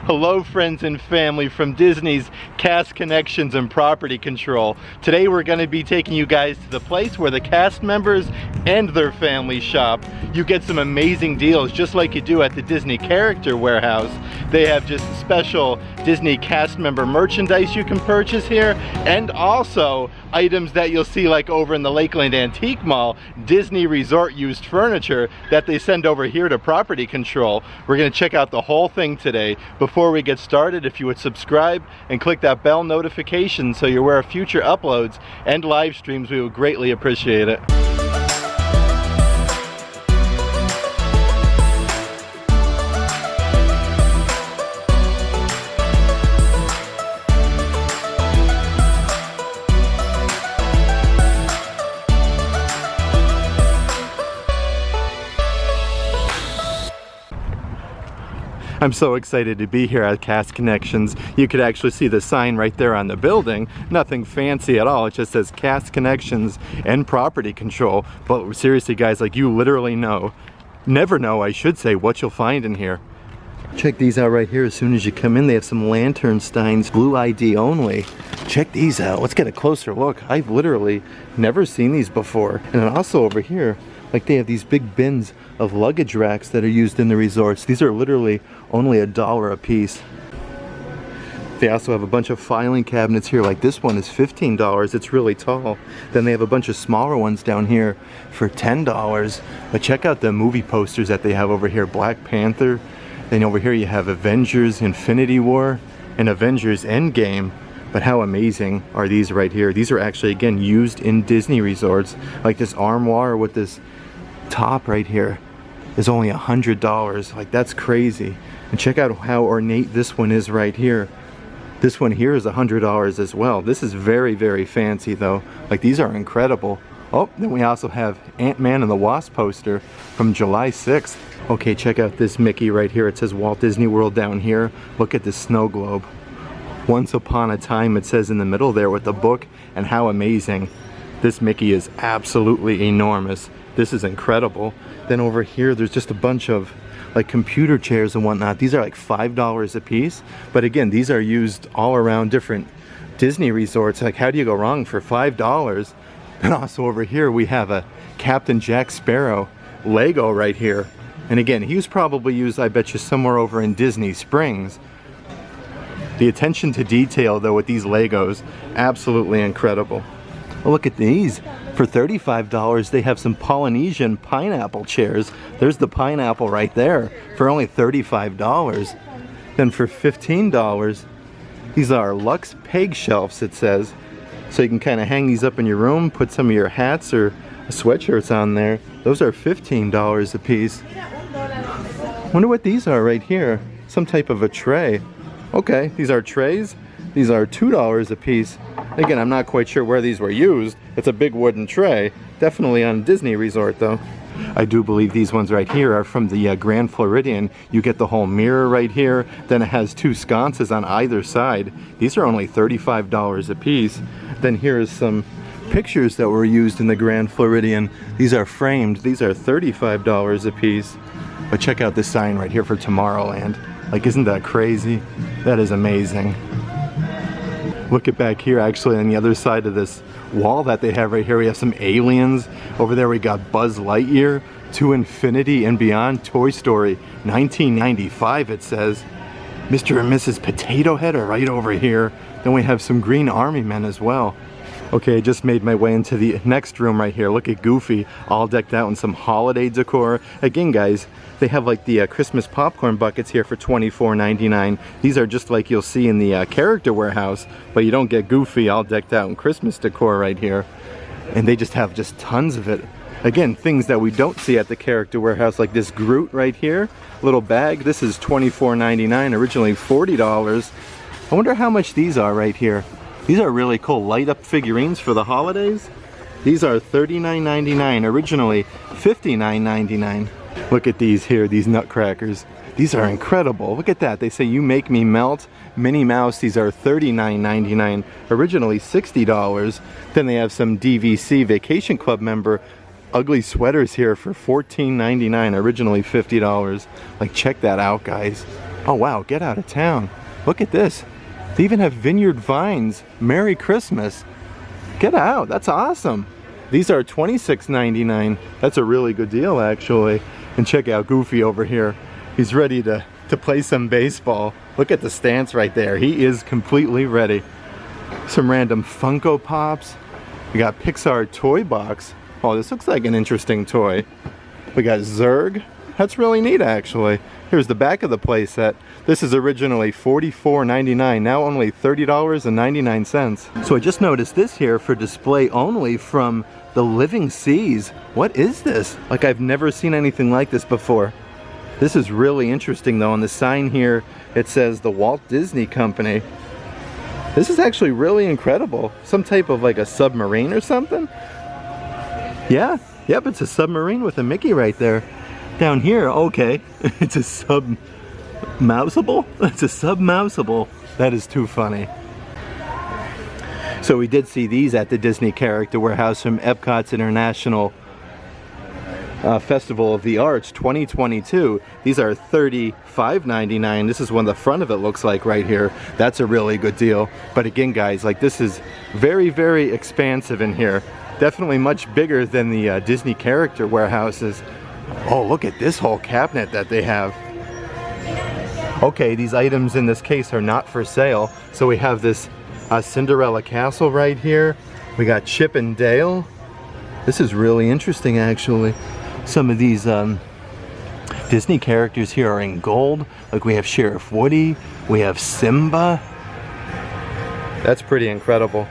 Hello friends and family from Disney's Cast Connections and Property Control. Today we're going to be taking you guys to the place where the cast members and their families shop. You get some amazing deals just like you do at the Disney Character Warehouse. They have just special Disney cast member merchandise you can purchase here, and also items that you'll see like over in the Lakeland Antique Mall, Disney Resort used furniture that they send over here to Property Control. We're going to check out the whole thing today. Before we get started, if you would subscribe and click that bell notification so you're aware of future uploads and live streams, we would greatly appreciate it. I'm so excited to be here at Cast Connections. You could actually see the sign right there on the building. Nothing fancy at all. It just says Cast Connections and Property Control. But seriously guys, like you literally never know I should say, what you'll find in here. Check these out right here. As soon as you come in, they have some Lantern Steins, Blue ID only. Check these out. Let's get a closer look. I've literally never seen these before. And then also over here, like they have these big bins of luggage racks that are used in the resorts. These are literally only $1 a piece. They also have a bunch of filing cabinets here. Like this one is $15. It's really tall. Then they have a bunch of smaller ones down here for $10. But check out the movie posters that they have over here. Black Panther. Then over here you have Avengers Infinity War and Avengers Endgame. But how amazing are these right here? These are actually, again, used in Disney resorts. Like this armoire with this top right here is only $100. Like that's crazy. And check out how ornate this one is right here. This one here is $100 as well. This is very, very fancy though. Like these are incredible. Oh, then we also have Ant-Man and the Wasp poster from July 6th. Okay, check out this Mickey right here. It says Walt Disney World down here. Look at this snow globe. Once upon a time, it says in the middle there with the book, and how amazing. This Mickey is absolutely enormous. This is incredible. Then over here, there's just a bunch of like computer chairs and whatnot. These are like $5 a piece. But again, these are used all around different Disney resorts. Like how do you go wrong for $5? And also over here, we have a Captain Jack Sparrow Lego right here. And again, he was probably used, I bet you, somewhere over in Disney Springs. The attention to detail though with these Legos, absolutely incredible. Oh, look at these. For $35 they have some Polynesian pineapple chairs. There's the pineapple right there for only $35. Then for $15, these are Luxe Peg Shelves, it says. So you can kind of hang these up in your room, put some of your hats or sweatshirts on there. Those are $15 a piece. Wonder what these are right here. Some type of a tray. Okay, these are trays. These are $2 a piece. Again, I'm not quite sure where these were used. It's a big wooden tray. Definitely on a Disney resort though. I do believe these ones right here are from the Grand Floridian. You get the whole mirror right here. Then it has two sconces on either side. These are only $35 a piece. Then here is some pictures that were used in the Grand Floridian. These are framed. These are $35 a piece. But check out this sign right here for Tomorrowland. Like, isn't that crazy? That is amazing. Look at back here, actually, on the other side of this wall that they have right here. We have some aliens. Over there we got Buzz Lightyear, To Infinity and Beyond, Toy Story, 1995 it says. Mr. and Mrs. Potato Head are right over here. Then we have some Green Army Men as well. Okay, I just made my way into the next room right here. Look at Goofy, all decked out in some holiday decor. Again, guys, they have like the Christmas popcorn buckets here for $24.99. These are just like you'll see in the Character Warehouse, but you don't get Goofy all decked out in Christmas decor right here. And they just have just tons of it. Again, things that we don't see at the Character Warehouse, like this Groot right here, little bag. This is $24.99, originally $40. I wonder how much these are right here. These are really cool light up figurines for the holidays. These are $39.99, originally $59.99. Look at these here, these nutcrackers. These are incredible. Look at that. They say you make me melt. Minnie Mouse, these are $39.99, originally $60. Then they have some DVC Vacation Club member ugly sweaters here for $14.99, originally $50. Like, check that out, guys. Oh wow, get out of town. Look at this. They even have vineyard vines. Merry Christmas. Get out, that's awesome. These are $26.99. That's a really good deal actually. And check out Goofy over here. He's ready to play some baseball. Look at the stance right there. He is completely ready. Some random Funko Pops. We got Pixar Toy Box. Oh, this looks like an interesting toy. We got Zurg. That's really neat actually. Here's the back of the playset. This is originally $44.99, now only $30.99. So I just noticed this here for display only from the Living Seas. What is this? Like, I've never seen anything like this before. This is really interesting though. On the sign here, it says the Walt Disney Company. This is actually really incredible. Some type of like a submarine or something? Yeah, yep, it's a submarine with a Mickey right there. Down here, okay, it's a submouseable? It's a submouseable. That is too funny. So we did see these at the Disney Character Warehouse from Epcot's International Festival of the Arts 2022. These are $35.99. This is what the front of it looks like right here. That's a really good deal. But again guys, like, this is very, very expansive in here. Definitely much bigger than the Disney Character Warehouses. Oh, look at this whole cabinet that they have. Okay, these items in this case are not for sale. So we have this Cinderella Castle right here. We got Chip and Dale. This is really interesting actually. Some of these Disney characters here are in gold. Like, we have Sheriff Woody, we have Simba. That's pretty incredible.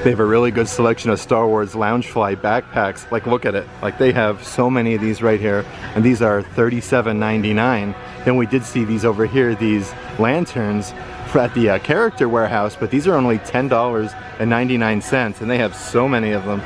They have a really good selection of Star Wars Loungefly backpacks. Like, look at it. Like, they have so many of these right here. And these are $37.99. Then we did see these over here, these lanterns at the Character Warehouse, but these are only $10.99, and they have so many of them.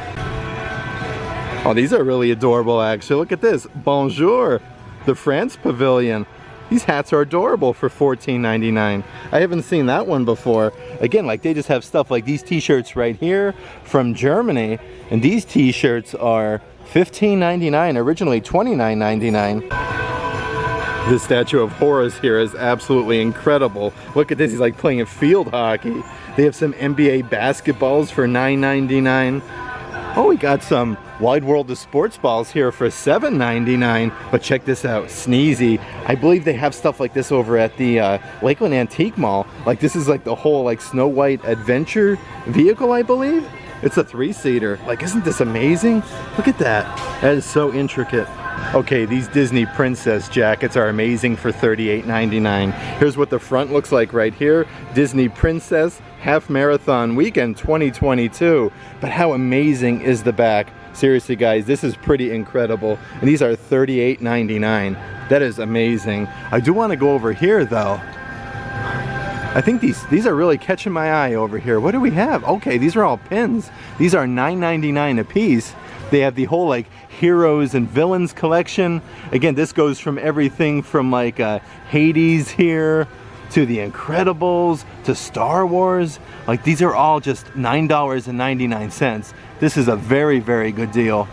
Oh, these are really adorable actually. Look at this. Bonjour, the France Pavilion. These hats are adorable for $14.99. I haven't seen that one before. Again, like, they just have stuff like these t-shirts right here from Germany, and these t-shirts are $15.99, originally $29.99. This statue of Horus here is absolutely incredible. Look at this, he's like playing a field hockey. They have some NBA basketballs for $9.99. Oh, we got some Wide World of Sports balls here for $7.99. But check this out, Sneezy. I believe they have stuff like this over at the Lakeland Antique Mall. Like, this is like the whole like Snow White adventure vehicle, I believe. It's a 3-seater. Like, isn't this amazing? Look at that. That is so intricate. Okay, these Disney Princess jackets are amazing for $38.99. Here's what the front looks like right here. Disney Princess Half Marathon Weekend 2022. But how amazing is the back? Seriously guys, this is pretty incredible. And these are $38.99. That is amazing. I do want to go over here though. I think these are really catching my eye over here. What do we have? Okay, these are all pins. These are $9.99 a piece. They have the whole like heroes and villains collection. Again, this goes from everything from like Hades here to the Incredibles to Star Wars. Like, these are all just $9.99. This is a very, very good deal.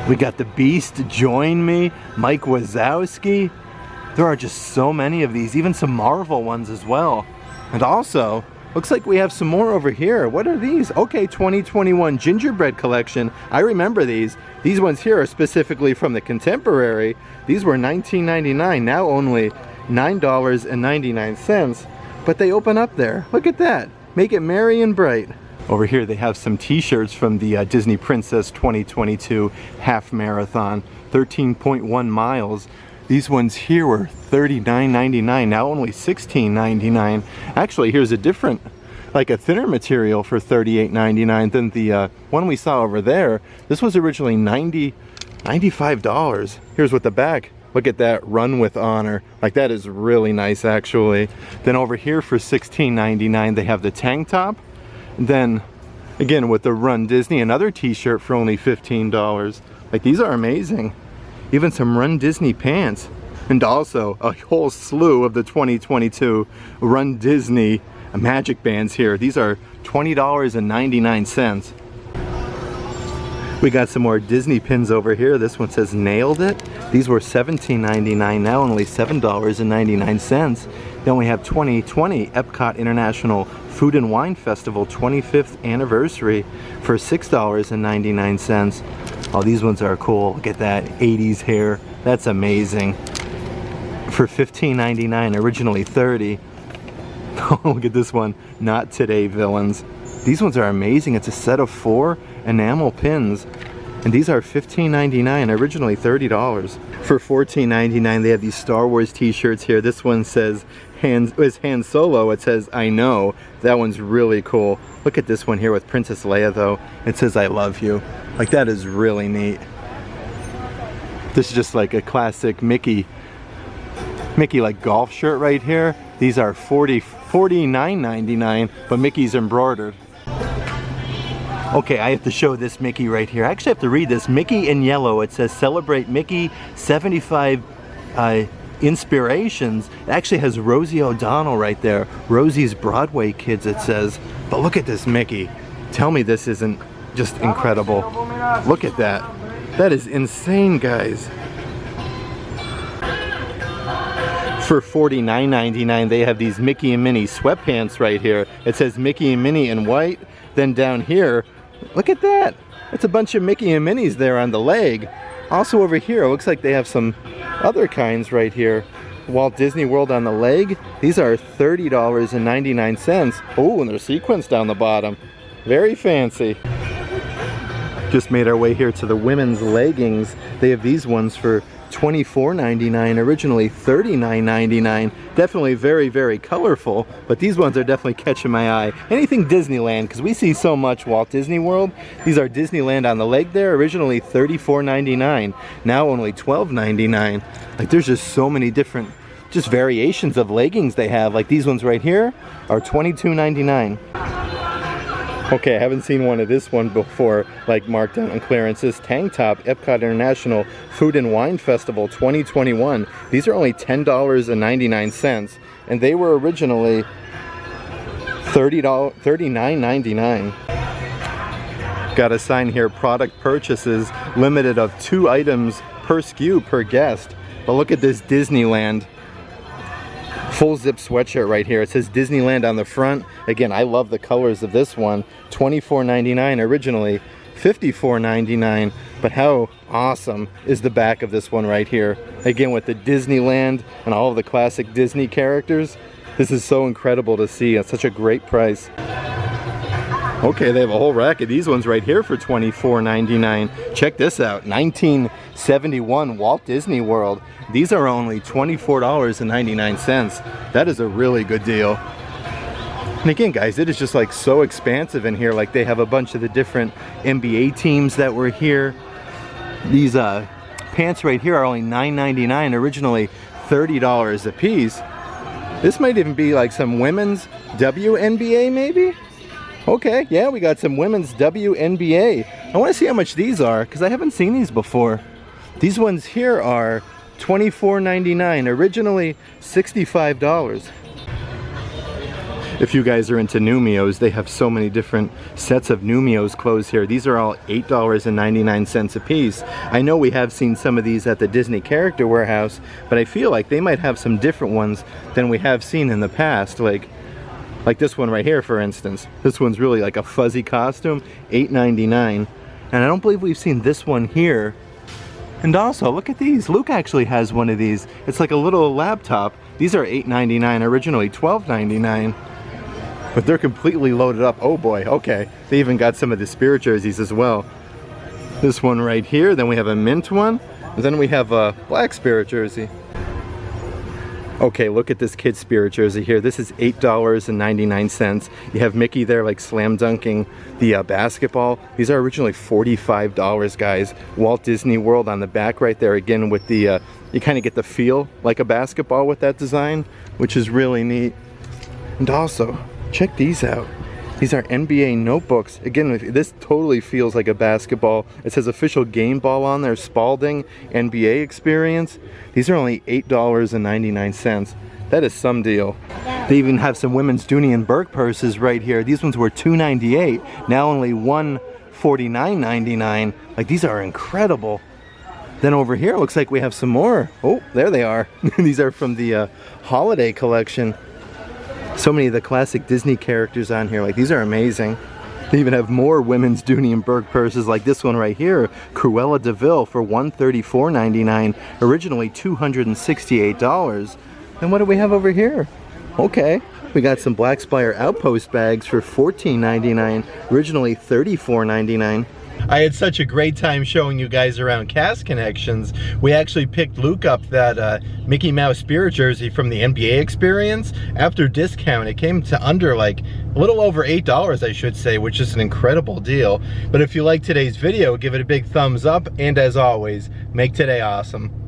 We got the Beast, Join Me, Mike Wazowski. There are just so many of these, even some Marvel ones as well. And also, looks like we have some more over here. What are these? Okay, 2021 Gingerbread Collection. I remember these. These ones here are specifically from the Contemporary. These were $19.99, now only $9.99. But they open up there. Look at that. Make it merry and bright. Over here they have some t-shirts from the Disney Princess 2022 Half Marathon, 13.1 miles. These ones here were $39.99, now only $16.99. Actually, here's a different, like a thinner material for $38.99 than the one we saw over there. This was originally $95. Here's what the back. Look at that, Run with Honor. Like, that is really nice actually. Then over here for $16.99 they have the tank top. And then again with the Run Disney, another t-shirt for only $15. Like, these are amazing. Even some Run Disney pants. And also a whole slew of the 2022 Run Disney magic bands here. These are $20.99. We got some more Disney pins over here. This one says nailed it. These were $17.99, now only $7.99. Then we have 2020 Epcot International Food and Wine Festival 25th anniversary for $6.99. Oh, these ones are cool. Look at that 80s hair. That's amazing. For $15.99, originally $30. Oh, look at this one. Not Today Villains. These ones are amazing. It's a set of 4 enamel pins, and these are $15.99, originally $30. For $14.99, they have these Star Wars t-shirts here. This one says Han Solo. It says I know. That one's really cool. Look at this one here with Princess Leia though. It says I love you. Like, that is really neat. This is just like a classic Mickey like golf shirt right here. These are $49.99, but Mickey's embroidered. Okay, I have to show this Mickey right here. I actually have to read this. Mickey in yellow. It says celebrate Mickey 75 inspirations. It actually has Rosie O'Donnell right there. Rosie's Broadway Kids, it says. But look at this Mickey. Tell me this isn't just incredible. Look at that. That is insane, guys. For $49.99, they have these Mickey and Minnie sweatpants right here. It says Mickey and Minnie in white. Then down here, look at that. It's a bunch of Mickey and Minnies there on the leg. Also over here, it looks like they have some other kinds right here. Walt Disney World on the leg. These are $30.99. Oh, and they're sequins down the bottom. Very fancy. Just made our way here to the women's leggings. They have these ones for $24.99, originally $39.99. Definitely very, very colorful, but these ones are definitely catching my eye. Anything Disneyland, because we see so much Walt Disney World. These are Disneyland on the leg there, originally $34.99, now only $12.99. Like, there's just so many different just variations of leggings they have. Like, these ones right here are $22.99. Okay, I haven't seen one of this one before, like marked down on clearance. This tank top, Epcot International Food and Wine Festival 2021. These are only $10.99, and they were originally $39.99. Got a sign here, product purchases limited of 2 items per SKU per guest. But look at this Disneyland full zip sweatshirt right here. It says Disneyland on the front. Again, I love the colors of this one. $24.99 originally, $54.99. But how awesome is the back of this one right here? Again, with the Disneyland and all of the classic Disney characters. This is so incredible to see at such a great price. Okay, they have a whole rack of these ones right here for $24.99. Check this out, 1971 Walt Disney World. These are only $24.99. That is a really good deal. And again, guys, it is just like so expansive in here. Like, they have a bunch of the different NBA teams that were here. These pants right here are only $9.99, originally $30 a piece. This might even be like some women's WNBA maybe? Okay, yeah, we got some women's WNBA. I want to see how much these are, because I haven't seen these before. These ones here are $24.99, originally $65. If you guys are into Numios, they have so many different sets of Numios clothes here. These are all $8.99 a piece. I know we have seen some of these at the Disney Character Warehouse, but I feel like they might have some different ones than we have seen in the past. Like this one right here, for instance. This one's really like a fuzzy costume, $8.99. And I don't believe we've seen this one here. And also, look at these. Luke actually has one of these. It's like a little laptop. These are $8.99, originally $12.99. But they're completely loaded up. Oh boy, okay. They even got some of the Spirit jerseys as well. This one right here, then we have a mint one, and then we have a black Spirit jersey. Okay, look at this kid's Spirit jersey here. This is $8.99. You have Mickey there like slam dunking the basketball. These are originally $45, guys. Walt Disney World on the back right there, again with the, you kind of get the feel like a basketball with that design, which is really neat. And also, check these out. These are NBA notebooks. Again, this totally feels like a basketball. It says official game ball on there, Spalding NBA experience. These are only $8.99. That is some deal. They even have some women's Dooney and Burke purses right here. These ones were $2.98, now only $1 $49.99. Like, these are incredible. Then over here, it looks like we have some more. Oh, there they are. These are from the holiday collection. So many of the classic Disney characters on here. Like, these are amazing. They even have more women's Dooney and Burke purses, like this one right here, Cruella de Vil, for $134.99, originally $268. And what do we have over here? Okay, we got some Black Spire Outpost bags for $14.99, originally $34.99. I had such a great time showing you guys around Cast Connections. We actually picked Luke up that Mickey Mouse Spirit jersey from the NBA experience. After discount, it came to under like a little over $8, I should say, which is an incredible deal. But if you like today's video, give it a big thumbs up, and as always, make today awesome.